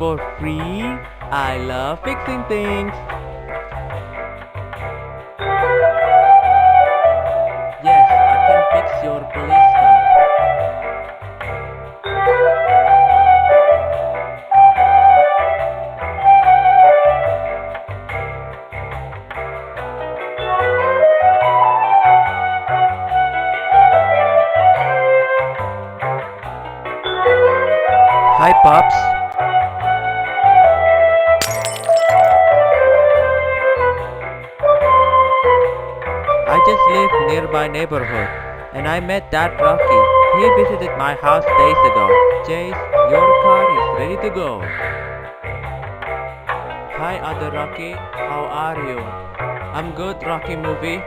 for free? I love fixing things. Yes, I can fix your police car. Hi, Pops. I just live nearby neighborhood and I met that Rocky. He visited my house days ago. Chase, your car is ready to go. Hi, other Rocky. How are you? I'm good, Rocky movie.